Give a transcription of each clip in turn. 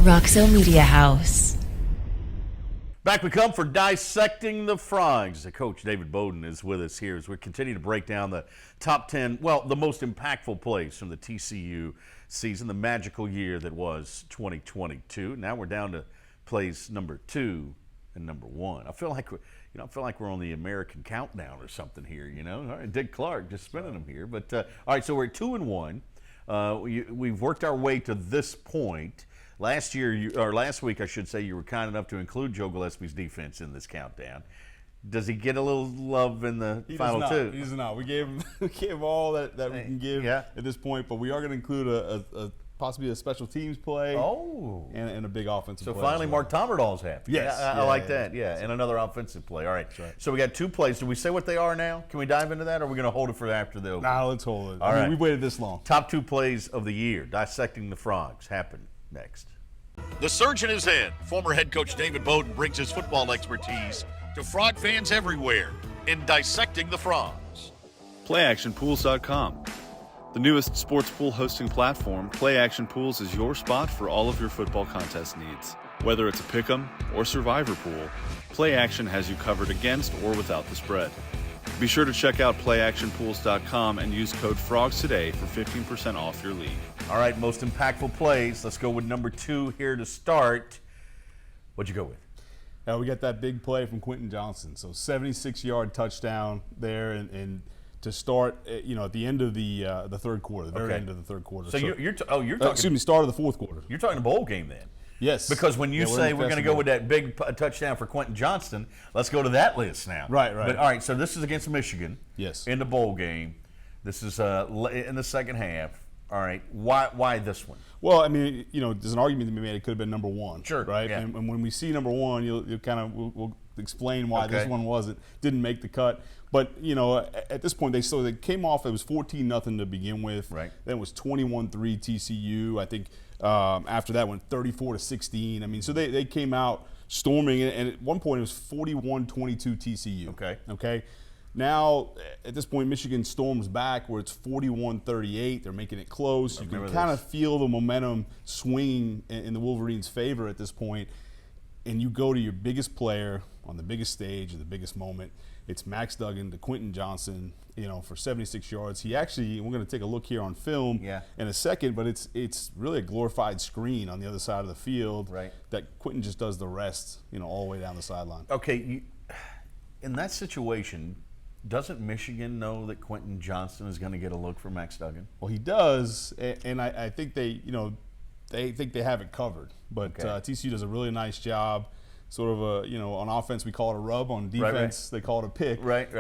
Roxo Media House. Back we come for Dissecting the Frogs. Coach David Beaudin is with us here as we continue to break down the top 10, well, the most impactful plays from the TCU season, the magical year that was 2022. Now we're down to plays number 2 and number 1. I feel like we're on the American countdown or something here, you know. All right, Dick Clark just spinning them here. But all right, so we're at 2 and 1. We've worked our way to this point. Last week, I should say, you were kind enough to include Joe Gillespie's defense in this countdown. Does he get a little love in the final two? He does not. We gave him all that we can give at this point, but we are going to include a possibly a special teams play and a big offensive play. So finally, Mark Tomerdall's happy. Yes. I like that, and another offensive play. All right. So we got 2 plays. Do we say what they are now? Can we dive into that, or are we going to hold it for after the open? Nah, let's hold it. All right. We've waited this long. Top 2 plays of the year, Dissecting the Frogs, happen next. The surge in his head. Former head coach David Beaudin brings his football expertise to Frog fans everywhere in Dissecting the Frogs. PlayActionPools.com. The newest sports pool hosting platform, Play Action Pools is your spot for all of your football contest needs. Whether it's a pick'em or survivor pool, Play Action has you covered against or without the spread. Be sure to check out PlayActionPools.com and use code FROGS today for 15% off your league. All right, most impactful plays. Let's go with number 2 here to start. What'd you go with? We got that big play from Quentin Johnston. So 76-yard touchdown there, and to start, at the end of the third quarter, the very end of the third quarter. So you're talking. Start of the fourth quarter. You're talking a bowl game then. Yes. Because when you say we're going to go with that big touchdown for Quentin Johnston, let's go to that list now. Right. But all right, so this is against Michigan. Yes. In the bowl game. This is in the second half. All right. Why this one? Well, I mean, there's an argument to be made. It could have been number 1. Sure. Right. Yeah. And when we see number 1, we'll explain why this one didn't make the cut. But at this point, they came off. It was 14-0 to begin with. Right. Then it was 21-3 TCU. I think after that went 34-16. I mean, so they came out storming, and at one point it was 41-22 TCU. Okay. Now, at this point, Michigan storms back where it's 41-38. They're making it close. You can kind of feel the momentum swinging in the Wolverines' favor at this point. And you go to your biggest player on the biggest stage at the biggest moment. It's Max Duggan to Quentin Johnston, for 76 yards. He actually, we're going to take a look here on film in a second, but it's really a glorified screen on the other side of the field that Quentin just does the rest, all the way down the sideline. Okay, in that situation, doesn't Michigan know that Quentin Johnston is going to get a look for Max Duggan? Well, he does, and I think they think they have it covered. But TCU does a really nice job. Sort of on offense we call it a rub. On defense they call it a pick. Right.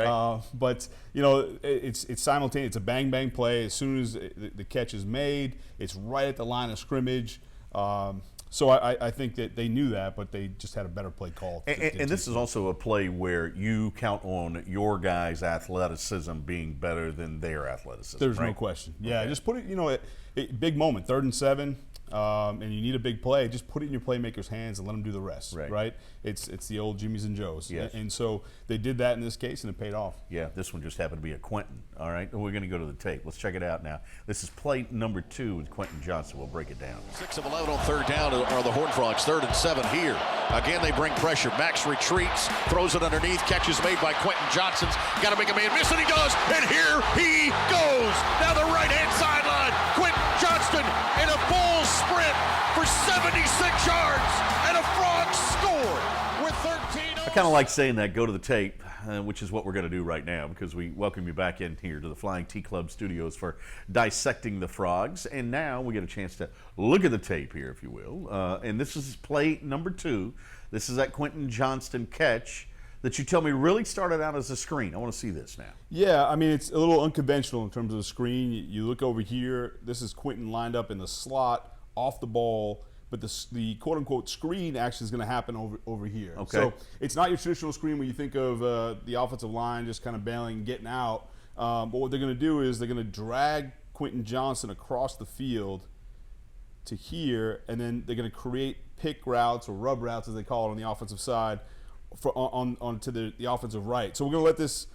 But it's simultaneous. It's a bang bang play. As soon as the catch is made, it's right at the line of scrimmage. So I think that they knew that, but they just had a better play call. And this is also a play where you count on your guys' athleticism being better than their athleticism. There's no question. Yeah, just put it, a big moment, 3rd and 7, and you need a big play. Just put it in your playmakers' hands and let them do the rest. Right? It's the old Jimmys and Joes. Yes. And so they did that in this case, and it paid off. Yeah, this one just happened to be a Quentin. All right, we're going to go to the tape. Let's check it out now. This is play number 2 with Quentin Johnston. We'll break it down. 6 of 11 on 3rd down are the Horned Frogs. 3rd and 7 here. Again, they bring pressure. Max retreats, throws it underneath. Catch is made by Quentin Johnston. Got to make a man miss, and he does. And here he goes. Now the right-hand sideline. Quentin Johnston in a full sprint for 76 yards. And a Frogs score with 13. I kind of like saying that, go to the tape, which is what we're going to do right now because we welcome you back in here to the Flying T Club studios for Dissecting the Frogs. And now we get a chance to look at the tape here, if you will. And this is play number 2. This is that Quentin Johnston catch that you tell me really started out as a screen. I want to see this now. Yeah, I mean, it's a little unconventional in terms of the screen. You look over here. This is Quentin lined up in the slot off the ball. But the quote-unquote screen actually is going to happen over here. Okay. So it's not your traditional screen where you think of the offensive line just kind of bailing and getting out. But what they're going to do is they're going to drag Quentin Johnston across the field to here, and then they're going to create pick routes or rub routes, as they call it, on the offensive side onto the offensive right. So we're going to let this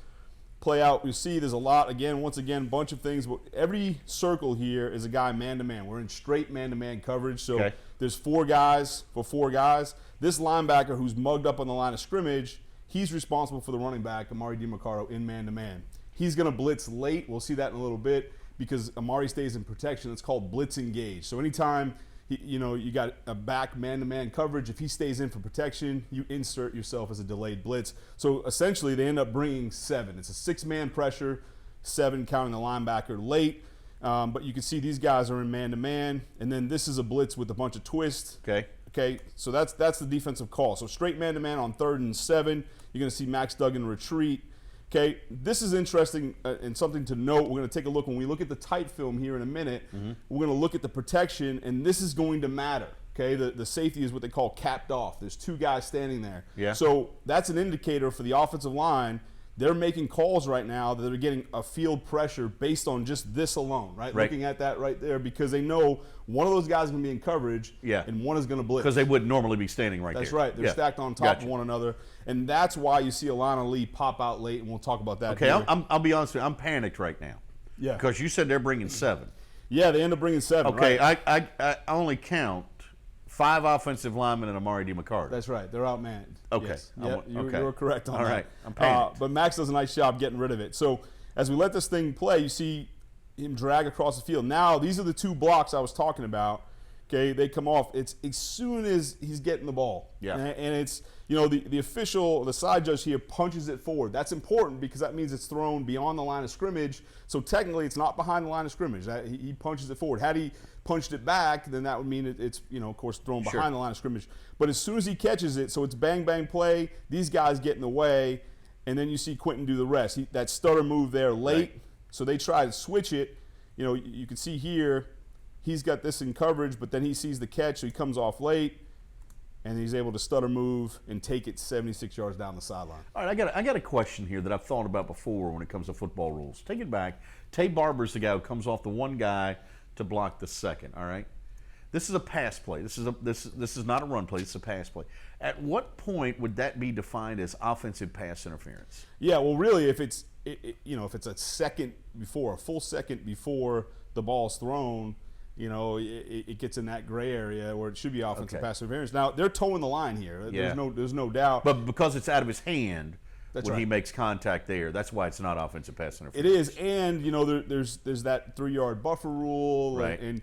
play out, you see there's a lot, again, once again, bunch of things. Every circle here is a guy man-to-man. We're in straight man-to-man coverage, so there's 4 guys for 4 guys. This linebacker who's mugged up on the line of scrimmage, he's responsible for the running back, Amari DiMarcaro, in man-to-man. He's going to blitz late. We'll see that in a little bit because Amari stays in protection. It's called blitz engage. So anytime you got a back man-to-man coverage, if he stays in for protection, you insert yourself as a delayed blitz. So essentially they end up bringing 7. It's a 6-man pressure, 7 counting the linebacker late. But you can see these guys are in man-to-man, and then this is a blitz with a bunch of twists. Okay, so that's the defensive call. So straight man-to-man on 3rd and 7. You're going to see Max Duggan retreat. Okay, this is interesting and something to note. We're going to take a look. When we look at the tight film here in a minute, we're going to look at the protection, and this is going to matter. Okay, the safety is what they call capped off. There's 2 guys standing there. Yeah. So that's an indicator for the offensive line. They're making calls right now that they're getting a field pressure based on just this alone, right? Looking at that right there, because they know one of those guys is going to be in coverage and one is going to blitz. Because they wouldn't normally be standing right there. That's right. They're stacked on top of one another. And that's why you see Alana Lee pop out late, and we'll talk about that. Okay, I'll be honest with you. I'm panicked right now. Yeah. Because you said they're bringing 7. Yeah, they end up bringing 7. Okay, right? I only count 5 offensive linemen and Amari DiMarcaro. That's right. They're outmanned. Okay. Yes. You were correct on that. All right. I'm panicked. But Max does a nice job getting rid of it. So as we let this thing play, you see him drag across the field. Now, these are the 2 blocks I was talking about. Okay, they come off. It's as soon as he's getting the ball. Yeah. And it's, the official, the side judge here punches it forward. That's important because that means it's thrown beyond the line of scrimmage. So technically it's not behind the line of scrimmage. He punches it forward. Had he punched it back, then that would mean it's, of course, thrown behind the line of scrimmage. But as soon as he catches it, so it's bang, bang play, these guys get in the way, and then you see Quentin do the rest. That stutter move there late, so they try to switch it. You can see here, he's got this in coverage, but then he sees the catch, so he comes off late, and he's able to stutter move and take it 76 yards down the sideline. All right, I got a question here that I've thought about before when it comes to football rules. Take it back. Tay Barber's the guy who comes off the one guy to block the second, all right? This is a pass play. This is not a run play. It's a pass play. At what point would that be defined as offensive pass interference? Yeah, well, really, if it's if it's a full second before the ball's thrown, it gets in that gray area where it should be offensive pass interference. Now they're towing the line here. Yeah. There's no doubt. But because it's out of his hand when right. he makes contact there, that's why it's not offensive pass interference. It is, and there's that 3-yard buffer rule, right? And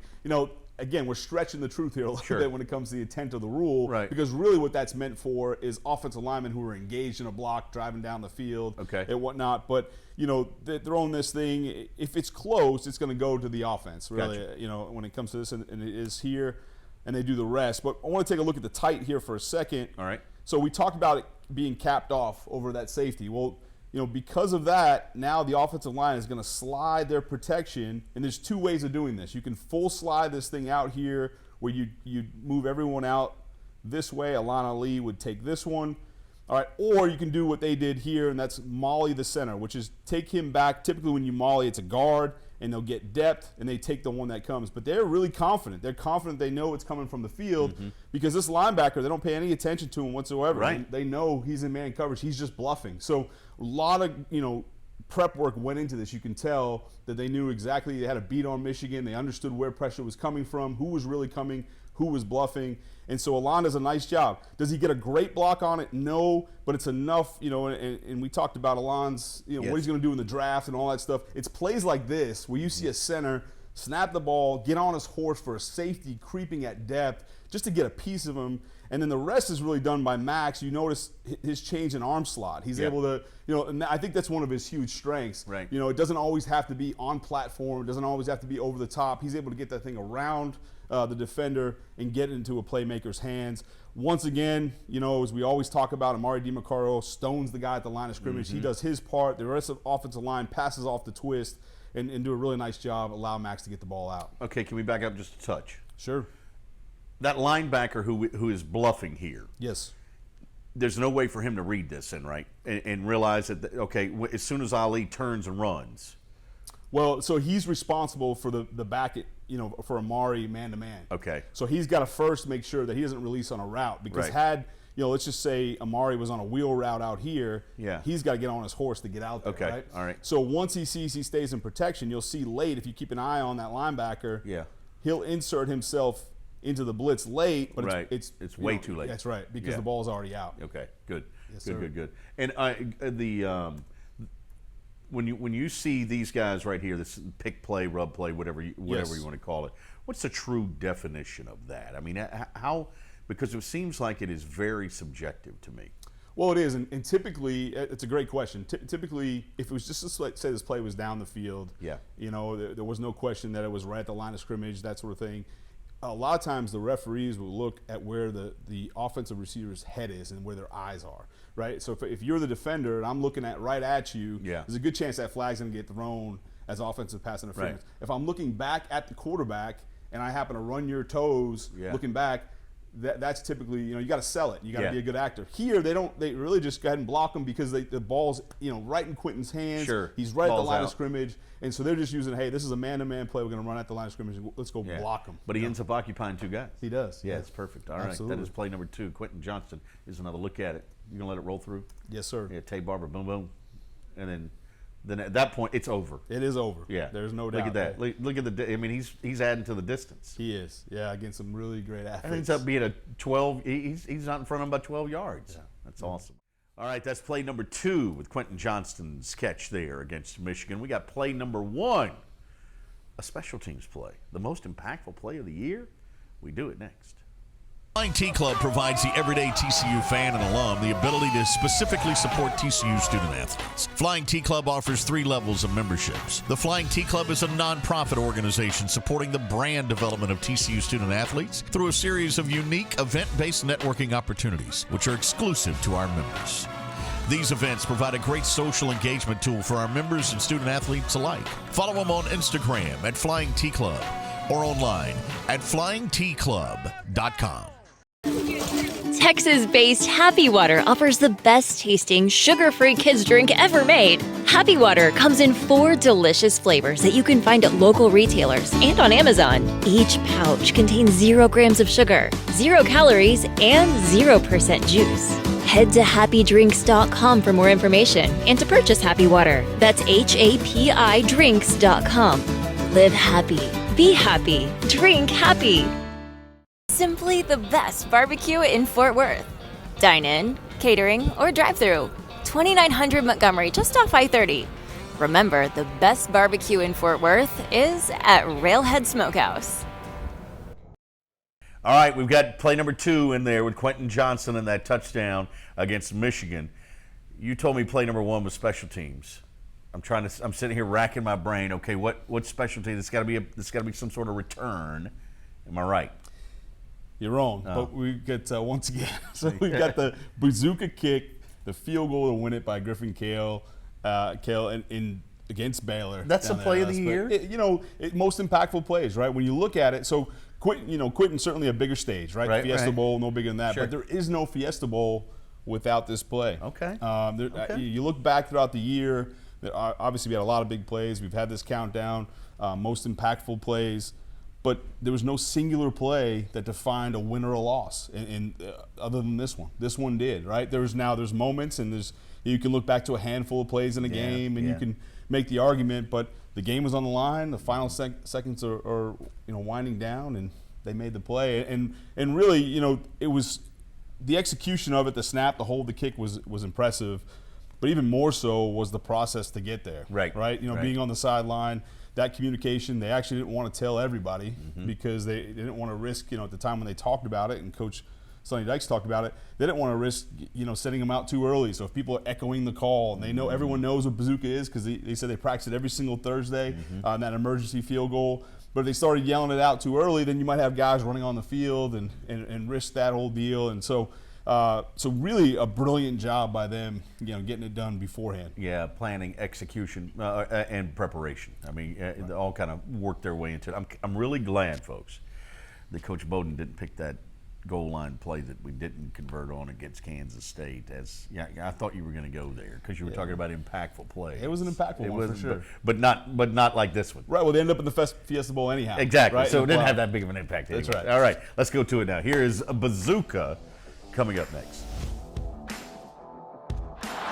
again, we're stretching the truth here a little bit when it comes to the intent of the rule, right? Because really what that's meant for is offensive linemen who are engaged in a block, driving down the field, and whatnot. But they're throwing this thing. If it's close, it's going to go to the offense, really. Gotcha. When it comes to this, and it is here, and they do the rest. But I want to take a look at the tight here for a second. All right. So we talked about it being capped off over that safety. Well, because of that, now the offensive line is going to slide their protection, and there's 2 ways of doing this. You can full slide this thing out here where you move everyone out this way. Alana Lee would take this one. All right, or you can do what they did here, and that's molly the center, which is take him back. Typically when you molly, it's a guard, and they'll get depth, and they take the one that comes. But they're really confident. They're confident they know it's coming from the field because this linebacker, they don't pay any attention to him whatsoever. Right. They know he's in man coverage. He's just bluffing. So a lot of, prep work went into this. You can tell that they knew exactly. They had a beat on Michigan. They understood where pressure was coming from, who was really coming, who was bluffing. And so Alon does a nice job. Does he get a great block on it? No, but it's enough, and we talked about Alon's, what he's going to do in the draft and all that stuff. It's plays like this where you see a center snap the ball, get on his horse for a safety creeping at depth just to get a piece of him. And then the rest is really done by Max. You notice his change in arm slot. He's able to, and I think that's one of his huge strengths. Right. It doesn't always have to be on platform. It doesn't always have to be over the top. He's able to get that thing around the defender and get into a playmaker's hands. Once again, as we always talk about, Amari DiMarcaro stones the guy at the line of scrimmage. He does his part. The rest of the offensive line passes off the twist and do a really nice job, allow Max to get the ball out. Okay, can we back up just a touch? Sure. That linebacker who is bluffing here. Yes. There's no way for him to read this right? And realize that, okay, as soon as Ali turns and runs. Well, so he's responsible for the back, for Amari man-to-man. Okay. So he's got to first make sure that he doesn't release on a route because had let's just say Amari was on a wheel route out here. Yeah. He's got to get on his horse to get out there, Okay. right? All right. So once he sees he stays in protection, you'll see late, if you keep an eye on that linebacker, he'll insert himself into the blitz late, but it's way too late. That's right, because the ball's already out. Okay, good. Yes, good. And when you see these guys right here, this pick play, rub play, whatever you want to call it, what's the true definition of that? I mean, how? Because it seems like it is very subjective to me. Well, it is, and typically, it's a great question. Typically, if it was just say this play was down the field, there was no question that it was right at the line of scrimmage, that sort of thing. A lot of times the referees will look at where the offensive receiver's head is and where their eyes are, right? So if you're the defender and I'm looking right at you, there's a good chance that flag's going to get thrown as offensive pass interference. Right. If I'm looking back at the quarterback and I happen to run your toes looking back, that's typically, you got to sell it. You got to be a good actor. Here, they really just go ahead and block him because the ball's, right in Quentin's hands. Sure. He's right Ball's at the line out. of scrimmage. And so they're just using, hey, this is a man-to-man play. We're going to run at the line of scrimmage. Let's go block him. But he ends up occupying two guys. He does. Yeah, it's perfect. All right. Absolutely. That is play number 2. Quentin Johnston is another look at it. You going to let it roll through? Yes, sir. Yeah, Tay Barber, boom, boom. And then at that point, it's over. It is over. Yeah. There's no doubt. Look at that. Look at I mean, he's adding to the distance. He is. Yeah, against some really great athletes. And ends up being a 12. He's not in front of him by 12 yards. Yeah. That's awesome. All right, that's play number 2 with Quentin Johnston's catch there against Michigan. We got play number 1, a special teams play. The most impactful play of the year. We do it next. Flying T Club provides the everyday TCU fan and alum the ability to specifically support TCU student athletes. Flying T Club offers 3 levels of memberships. The Flying T Club is a nonprofit organization supporting the brand development of TCU student athletes through a series of unique event-based networking opportunities, which are exclusive to our members. These events provide a great social engagement tool for our members and student athletes alike. Follow them on Instagram at Flying T Club or online at flyingtclub.com. Texas-based Happy Water offers the best-tasting, sugar-free kids drink ever made. Happy Water comes in 4 delicious flavors that you can find at local retailers and on Amazon. Each pouch contains 0 grams of sugar, 0 calories, and 0% juice. Head to happydrinks.com for more information and to purchase Happy Water. That's HAPI Live happy, be happy, drink happy. Simply the best barbecue in Fort Worth. Dine in, catering, or drive-thru. 2900 Montgomery, just off I-30. Remember, the best barbecue in Fort Worth is at Railhead Smokehouse. All right, we've got play number 2 in there with Quentin Johnston and that touchdown against Michigan. You told me play number 1 was special teams. I'm sitting here racking my brain. Okay, what special team? It's got to be some sort of return. Am I right? You're wrong, but we get once again. So we've got the bazooka kick, the field goal to win it by Griffin Kale, in against Baylor. That's the play of the year. Most impactful plays, right? When you look at it, so Quentin's certainly a bigger stage, right? The Fiesta Bowl, no bigger than that. Sure. But there is no Fiesta Bowl without this play. Okay. You look back throughout the year. Obviously, we had a lot of big plays. We've had this countdown, most impactful plays. But there was no singular play that defined a win or a loss, other than this one. This one did, right? There's moments, and you can look back to a handful of plays in a game, and you can make the argument. But the game was on the line. The final seconds are winding down, and they made the play. And really, it was the execution of it, the snap, the hold, the kick was impressive. But even more so was the process to get there. Right. Being on the sideline. That communication, they actually didn't want to tell everybody because they didn't want to risk, at the time when they talked about it, and Coach Sonny Dykes talked about it, they didn't want to risk, setting them out too early. So if people are echoing the call, and they know everyone knows what bazooka is because they said they practice it every single Thursday on that emergency field goal. But if they started yelling it out too early, then you might have guys running on the field and risk that whole deal. And so really a brilliant job by them, getting it done beforehand. Yeah, planning, execution, and preparation. I mean, they all kind of worked their way into it. I'm really glad, folks, that Coach Beaudin didn't pick that goal line play that we didn't convert on against Kansas State. I thought you were going to go there because you were talking about impactful play. It was an impactful one for sure, but not like this one. Right. Well, they ended up in the Fiesta Bowl anyhow. Exactly. Right? So it didn't have that big of an impact. Anyway. That's right. All right. Let's go to it now. Here is a bazooka coming up next.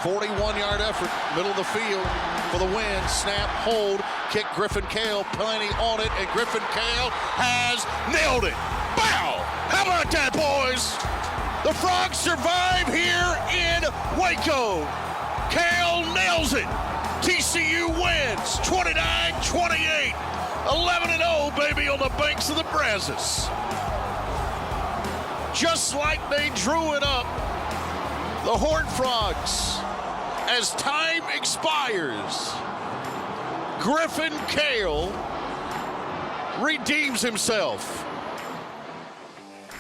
41-yard effort, middle of the field for the win. Snap, hold, kick. Griffin Kale plenty on it, and Griffin Kale has nailed it. Bow! How about that, boys? The Frogs survive here in Waco. Kale nails it. TCU wins 29-28. 11-0, baby, on the banks of the Brazos. Just like they drew it up, the Horned Frogs, as time expires, Griffin Kale redeems himself.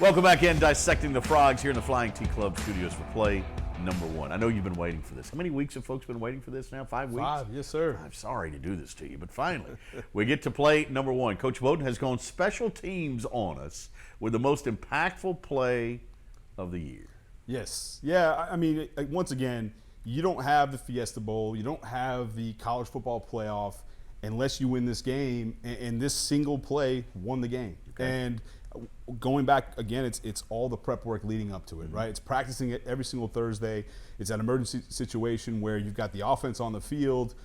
Welcome back in, Dissecting the Frogs here in the Flying T Club studios for play number 1. I know you've been waiting for this. How many weeks have folks been waiting for this now? 5 weeks? 5, yes, sir. I'm sorry to do this to you, but finally, we get to play number 1. Coach Beaudin has gone special teams on us with the most impactful play of the year. Yes. Yeah, I mean, once again, you don't have the Fiesta Bowl, you don't have the college football playoff unless you win this game, and this single play won the game. Okay. And going back again, it's all the prep work leading up to it, right? It's practicing it every single Thursday. It's an emergency situation where you've got the offense on the field,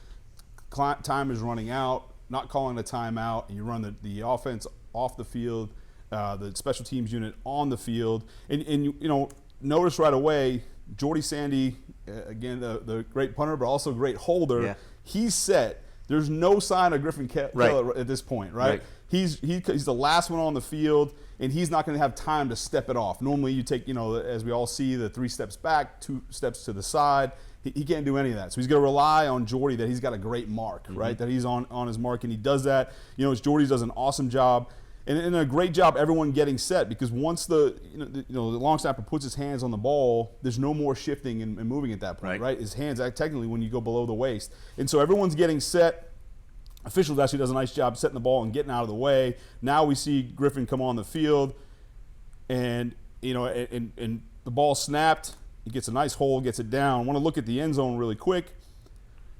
time is running out, not calling a timeout, and you run the offense off the field, the special teams unit on the field, and you know, notice right away, Jordy Sandy, again the great punter, but also great holder. Yeah. He's set. There's no sign of Griffin Keller at this point, right? He's the last one on the field, and he's not going to have time to step it off. Normally you take, you know, as we all see, the 3 steps back, 2 steps to the side. He can't do any of that. So he's going to rely on Jordy that he's got a great mark, right? That he's on his mark, and he does that. You know, Jordy does an awesome job. And a great job everyone getting set, because once the long snapper puts his hands on the ball, there's no more shifting and moving at that point, right? His hands, technically, when you go below the waist. And so everyone's getting set. Officials actually does a nice job setting the ball and getting out of the way. Now we see Griffin come on the field, and you know, and the ball snapped. He gets a nice hole, gets it down. I want to look at the end zone really quick,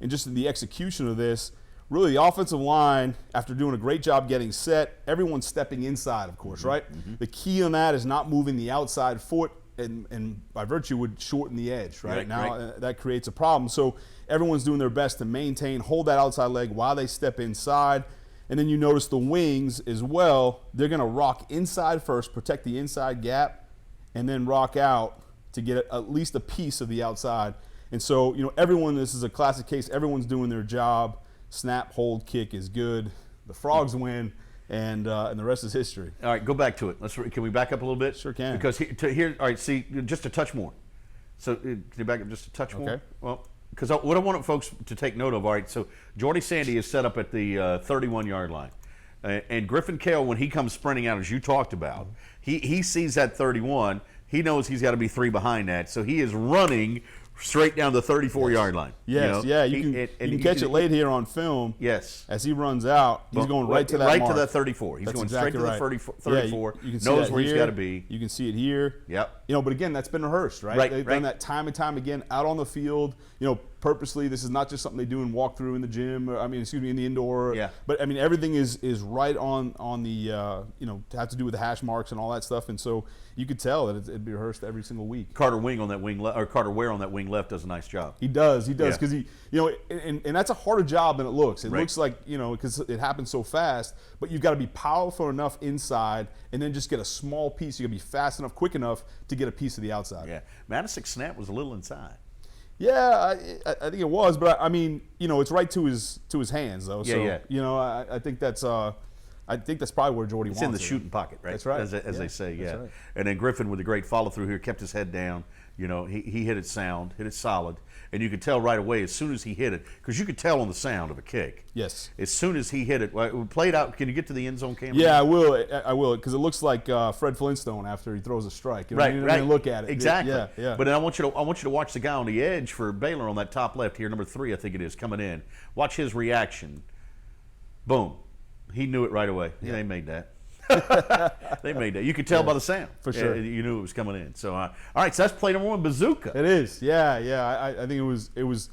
and just in the execution of this. Really, the offensive line, after doing a great job getting set, everyone's stepping inside, of course, right? The key on that is not moving the outside foot, and by virtue would shorten the edge, right? Now that creates a problem. So everyone's doing their best to maintain, hold that outside leg while they step inside. And then you notice the wings as well. They're going to rock inside first, protect the inside gap, and then rock out to get at least a piece of the outside. And so, you know, everyone, this is a classic case. Everyone's doing their job. Snap, hold, kick is good. The Frogs win, and the rest is history. All right, go back to it. Can we back up a little bit? Sure can. Because here, all right, see, just a touch more. So can you back up just a touch more? Okay. Well, because what I want folks to take note of, all right, so Jordy Sandy is set up at the 31-yard line. And Griffin Kale, when he comes sprinting out, as you talked about, he sees that 31. He knows he's got to be 3 behind that. So he is running straight down the 34-yard line. Yes, you know? You can catch it late here on film. Yes. As he runs out, he's going right to that mark. Right to that 34. He's going straight to the 34. You can see knows that where here. He's got to be. You can see it here. Yep. You know, but again, that's been rehearsed, right? They've done that time and time again out on the field. You know, purposely. This is not just something they do and walk through in the gym. In the indoor. Yeah. But I mean, everything is right on the have to do with the hash marks and all that stuff. And so you could tell that it'd be rehearsed every single week. Carter Ware on that wing left does a nice job. He does, because he, and that's a harder job than it looks. It looks like, because it happens so fast, but you've got to be powerful enough inside and then just get a small piece. You got to be fast enough, quick enough to get a piece of the outside. Yeah, Madison's snap was a little inside. Yeah, I think it was, but I mean, it's right to his hands though. Yeah, so, I think that's probably where Jordy wants it. It's in the shooting pocket, right? That's right. As they say, yeah. Right. And then Griffin with a great follow through here, kept his head down. He hit it sound, hit it solid. And you could tell right away as soon as he hit it, because you could tell on the sound of a kick. Yes. As soon as he hit it, we played out. Can you get to the end zone camera? Yeah, I will, because it looks like Fred Flintstone after he throws a strike. Right. Look at it. Exactly. Yeah. But then I want you to watch the guy on the edge for Baylor on that top left here, number 3, I think it is, coming in. Watch his reaction. Boom. He knew it right away. Yeah, they made that. They made that. You could tell by the sound. For sure. You knew it was coming in. So, all right, so that's play number 1, Bazooka. It is. Yeah. I think it was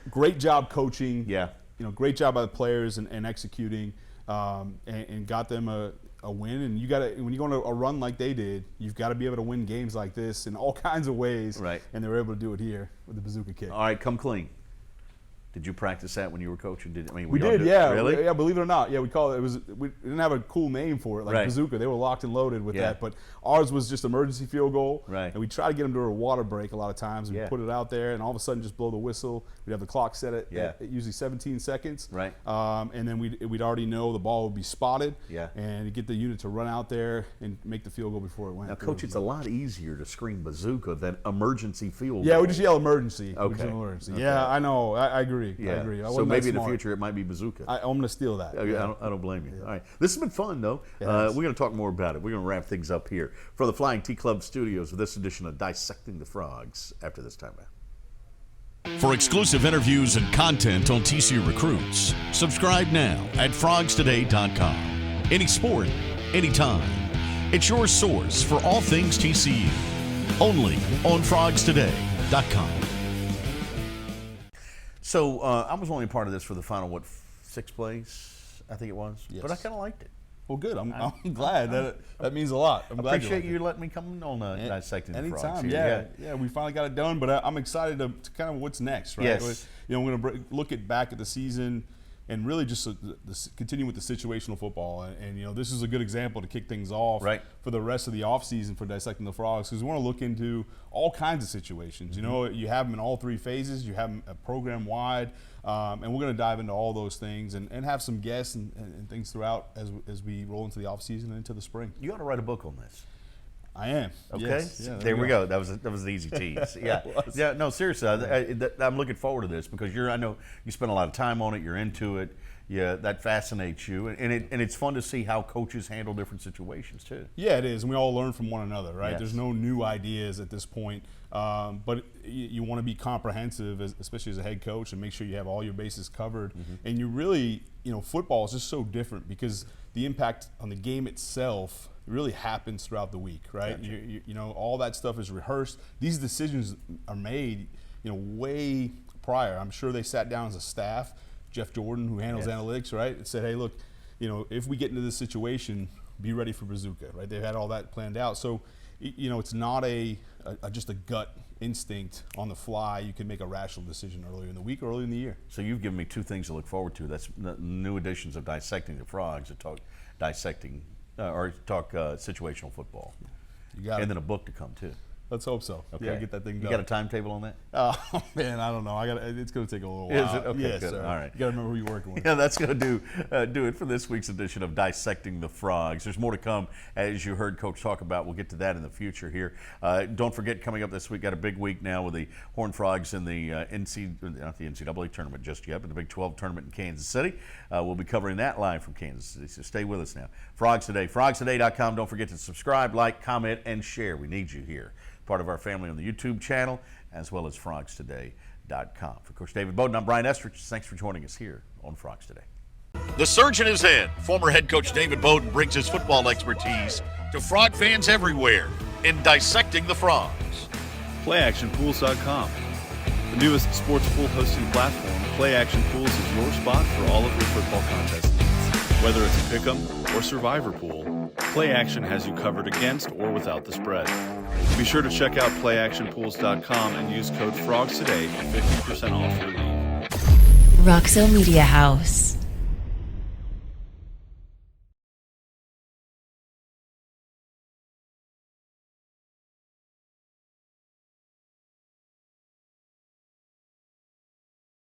great job coaching. Yeah. Great job by the players and executing, and got them a a win, and you got to, when you go on a run like they did, you've got to be able to win games like this in all kinds of ways. Right. And they were able to do it here with the bazooka kick. All right, come clean. Did you practice that when you were coaching? We did, yeah. Really? Yeah, believe it or not. Yeah, we call it. We didn't have a cool name for it, like right. bazooka. They were locked and loaded with that. But ours was just emergency field goal. Right. And we try to get them to a water break a lot of times. We Yeah. put it out there, and all of a sudden just blow the whistle. We'd have the clock set at usually 17 seconds. Right. And then we'd already know the ball would be spotted. Yeah. And you get the unit to run out there and make the field goal before it went. Now, Coach, it's a lot easier to scream bazooka than emergency field goal. Yeah, we just yell emergency. Okay. Emergency. Yeah, I know. I agree. Yeah. I agree. So maybe in the future it might be bazooka. I'm going to steal that. I don't blame you. All right. This has been fun, though. Yes. We're going to talk more about it. We're going to wrap things up here for the Flying T Club Studios with this edition of Dissecting the Frogs after this timeout. For exclusive interviews and content on TCU recruits, subscribe now at frogstoday.com. Any sport, anytime. It's your source for all things TCU. Only on frogstoday.com. So I was only a part of this for the final, sixth place, I think it was. Yes. But I kind of liked it. Well, good. I'm glad. That means a lot. I'm glad Appreciate you letting me come on Dissecting the Frogs. Anytime, here. yeah. We finally got it done, but I'm excited to kind of what's next, right? Yes. We're going to look back at the season and really just continue with the situational football. And this is a good example to kick things off for the rest of the offseason for Dissecting the Frogs, because we want to look into all kinds of situations. Mm-hmm. You have them in all three phases. You have them program-wide. And we're going to dive into all those things and have some guests and things throughout as we roll into the offseason and into the spring. You ought to write a book on this. I am. Okay. Yes. Yeah, there we go. That was an easy tease. Yeah. Yeah. No, seriously, I'm looking forward to this because I know you spend a lot of time on it. You're into it. Yeah, that fascinates you, and it's fun to see how coaches handle different situations too. Yeah, it is, and we all learn from one another, right? Yes. There's no new ideas at this point, but you want to be comprehensive, especially as a head coach, and make sure you have all your bases covered. Mm-hmm. And you really, football is just so different because the impact on the game itself really happens throughout the week, right? Gotcha. All that stuff is rehearsed. These decisions are made, way prior. I'm sure they sat down as a staff. Jeff Jordan, who handles analytics, right, and said, hey, look, if we get into this situation, be ready for bazooka, right? They've had all that planned out. So, it's not just a gut instinct on the fly. You can make a rational decision earlier in the week or early in the year. So you've given me two things to look forward to. That's new editions of Dissecting the Frogs that talk situational football. You got it. And then a book to come, too. Let's hope so. Okay. Yeah, get that thing done. You got a timetable on that? Oh man, I don't know. It's going to take a little while. Is it? Okay, yes, good. sir. All right. You got to remember who you're working with. Yeah, that's going to do it for this week's edition of Dissecting the Frogs. There's more to come, as you heard Coach talk about. We'll get to that in the future here. Don't forget, coming up this week, got a big week now with the Horned Frogs in the not the NCAA tournament just yet, but the Big 12 tournament in Kansas City. We'll be covering that live from Kansas City, so stay with us now. Frogs Today, frogstoday.com. Don't forget to subscribe, like, comment, and share. We need you here. Part of our family on the YouTube channel, as well as frogstoday.com. For Coach David Beaudin, I'm Brian Estrich. Thanks for joining us here on Frogs Today. The surge in his head, former head coach David Beaudin brings his football expertise to Frog fans everywhere in Dissecting the Frogs. PlayActionPools.com. The newest sports pool hosting platform, Play Action Pools is your spot for all of your football contest needs. Whether it's a pick'em or survivor pool, Play Action has you covered against or without the spread. Be sure to check out PlayActionPools.com and use code FROGS today for 50% off your league. Roxo Media House.